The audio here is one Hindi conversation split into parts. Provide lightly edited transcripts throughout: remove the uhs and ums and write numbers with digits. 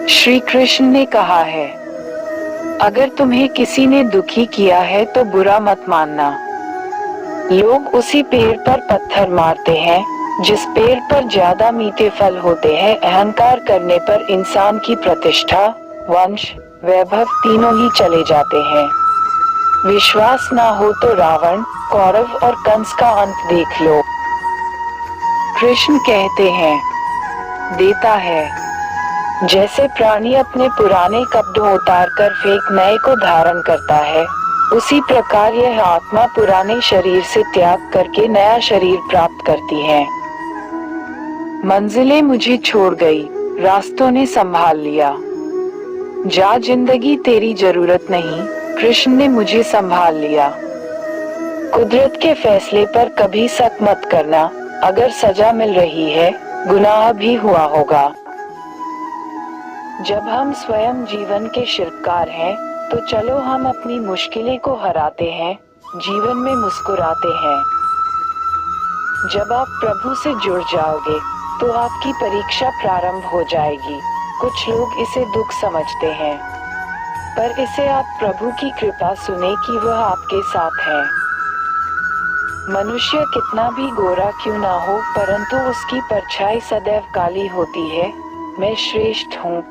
श्री कृष्ण ने कहा है, अगर तुम्हें किसी ने दुखी किया है तो बुरा मत मानना। लोग उसी पेड़ पर पत्थर मारते हैं जिस पेड़ पर ज्यादा मीठे फल होते हैं। अहंकार करने पर इंसान की प्रतिष्ठा, वंश, वैभव तीनों ही चले जाते हैं। विश्वास ना हो तो रावण, कौरव और कंस का अंत देख लो। कृष्ण कहते हैं, देता है। जैसे प्राणी अपने पुराने कपड़े उतार कर फेंक नए को धारण करता है, उसी प्रकार यह आत्मा पुराने शरीर से त्याग करके नया शरीर प्राप्त करती है। मंजिलें मुझे छोड़ गई, रास्तों ने संभाल लिया। जा जिंदगी तेरी जरूरत नहीं, कृष्ण ने मुझे संभाल लिया। कुदरत के फैसले पर कभी शक मत करना, अगर सजा मिल रही है, गुनाह भी हुआ होगा। जब हम स्वयं जीवन के शिल्पकार हैं, तो चलो हम अपनी मुश्किलें को हराते हैं, जीवन में मुस्कुराते हैं। जब आप प्रभु से जुड़ जाओगे, तो आपकी परीक्षा प्रारंभ हो जाएगी। कुछ लोग इसे दुख समझते हैं, पर इसे आप प्रभु की कृपा सुने कि वह आपके साथ है। मनुष्य कितना भी गोरा क्यों ना हो, परंतु उसकी परछाई सदैव काली होती है। मैं श्रेष्ठ हूँ,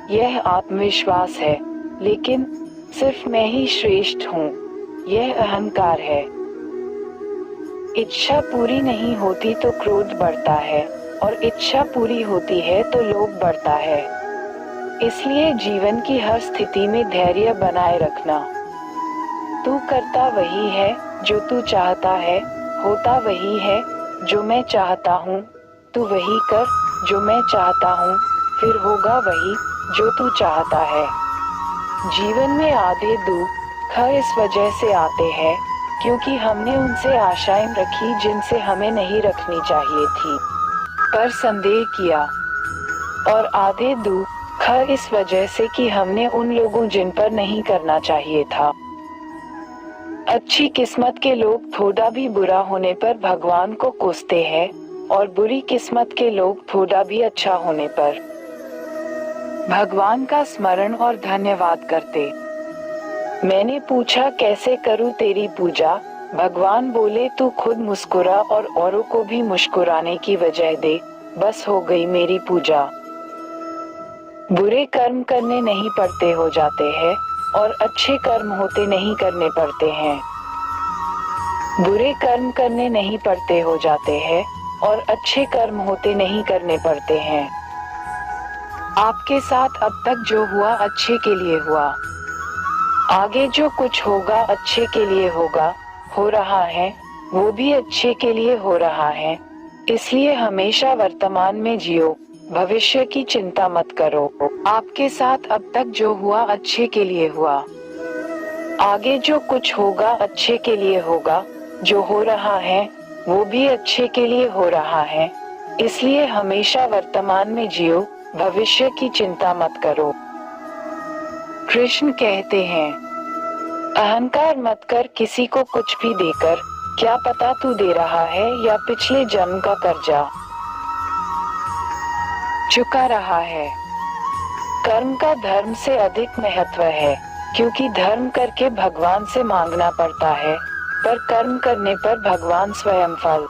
यह आत्मविश्वास है, लेकिन सिर्फ मैं ही श्रेष्ठ हूँ, यह अहंकार है। इच्छा पूरी नहीं होती तो क्रोध बढ़ता है, और इच्छा पूरी होती है तो लोभ बढ़ता है। इसलिए जीवन की हर स्थिति में धैर्य बनाए रखना। तू करता वही है जो तू चाहता है, होता वही है जो मैं चाहता हूँ। तू वही कर जो मैं चाहता हूँ, फिर होगा वही जो तू चाहता है। जीवन में आधे दुख इस वजह से आते हैं क्योंकि हमने उनसे आशाएं रखी जिनसे हमें नहीं रखनी चाहिए थी, पर संदेह किया। और आधे दुख इस वजह से कि हमने उन लोगों जिन पर नहीं करना चाहिए था। अच्छी किस्मत के लोग थोड़ा भी बुरा होने पर भगवान को कोसते हैं, और बुरी किस्मत के लोग थोड़ा भी अच्छा होने पर भगवान का स्मरण और धन्यवाद करते। मैंने पूछा कैसे करूं तेरी पूजा, भगवान बोले तू खुद मुस्कुरा और औरों को भी मुस्कुराने की वजह दे, बस हो गई मेरी पूजा। बुरे कर्म करने नहीं पड़ते हो जाते हैं, और अच्छे कर्म होते नहीं करने पड़ते हैं। बुरे कर्म करने नहीं पड़ते हो जाते हैं, और अच्छे कर्म होते नहीं करने पड़ते हैं। आपके साथ अब तक जो हुआ अच्छे के लिए हुआ, आगे जो कुछ होगा अच्छे के लिए होगा, हो रहा है वो भी अच्छे के लिए हो रहा है। इसलिए हमेशा वर्तमान में जियो, भविष्य की चिंता मत करो। आपके साथ अब तक जो हुआ अच्छे के लिए हुआ, आगे जो कुछ होगा अच्छे के लिए होगा, जो हो रहा है वो भी अच्छे के लिए हो रहा है। इसलिए हमेशा वर्तमान में जियो, भविष्य की चिंता मत करो। कृष्ण कहते हैं, अहंकार मत कर किसी को कुछ भी देकर, क्या पता तू दे रहा है या पिछले जन्म का कर्जा चुका रहा है। कर्म का धर्म से अधिक महत्व है, क्योंकि धर्म करके भगवान से मांगना पड़ता है, पर कर्म करने पर भगवान स्वयं फल।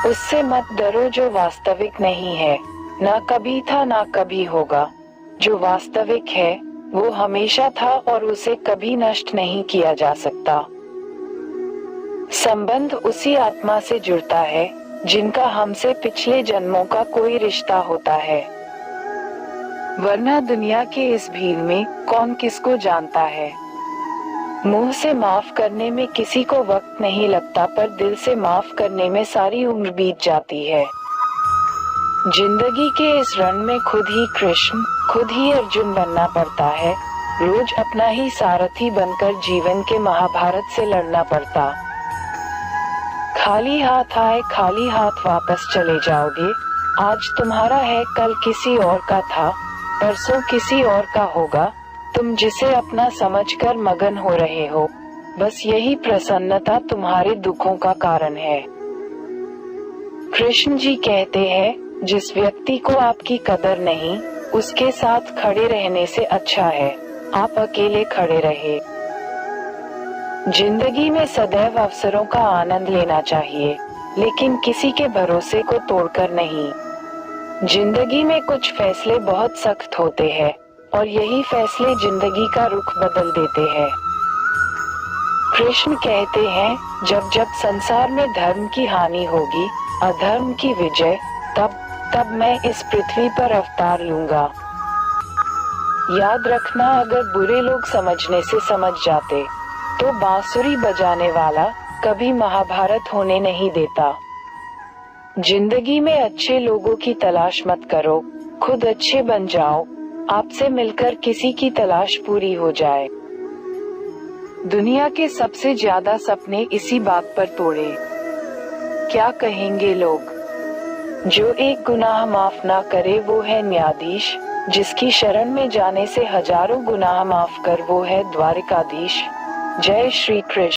उससे मत डरो जो वास्तविक नहीं है, ना कभी था ना कभी होगा। जो वास्तविक है वो हमेशा था और उसे कभी नष्ट नहीं किया जा सकता। संबंध उसी आत्मा से जुड़ता है जिनका हमसे पिछले जन्मों का कोई रिश्ता होता है, वरना दुनिया के इस भीड़ में कौन किसको जानता है। मुंह से माफ करने में किसी को वक्त नहीं लगता, पर दिल से माफ करने में सारी उम्र बीत जाती है। जिंदगी के इस रण में खुद ही कृष्ण, खुद ही अर्जुन बनना पड़ता है। रोज अपना ही सारथी बनकर जीवन के महाभारत से लड़ना पड़ता। खाली हाथ आए खाली हाथ वापस चले जाओगे। आज तुम्हारा है कल किसी और का था, परसों किसी और का होगा। तुम जिसे अपना समझकर मगन हो रहे हो, बस यही प्रसन्नता तुम्हारे दुखों का कारण है। कृष्ण जी कहते हैं, जिस व्यक्ति को आपकी कदर नहीं, उसके साथ खड़े रहने से अच्छा है आप अकेले खड़े रहे। जिंदगी में सदैव अवसरों का आनंद लेना चाहिए, लेकिन किसी के भरोसे को तोड़कर नहीं। जिंदगी में कुछ फैसले बहुत सख्त होते हैं और यही फैसले जिंदगी का रुख बदल देते हैं। कृष्ण कहते हैं, जब जब संसार में धर्म की हानि होगी, अधर्म की विजय, तब मैं इस पृथ्वी पर अवतार लूंगा। याद रखना, अगर बुरे लोग समझने से समझ जाते तो बांसुरी बजाने वाला कभी महाभारत होने नहीं देता। जिंदगी में अच्छे लोगों की तलाश मत करो, खुद अच्छे बन जाओ, आपसे मिलकर किसी की तलाश पूरी हो जाए। दुनिया के सबसे ज्यादा सपने इसी बात पर तोड़े। क्या कहेंगे लोग? जो एक गुनाह माफ ना करे वो है न्यायाधीश, जिसकी शरण में जाने से हजारों गुनाह माफ कर वो है द्वारिकाधीश। जय श्री कृष्ण।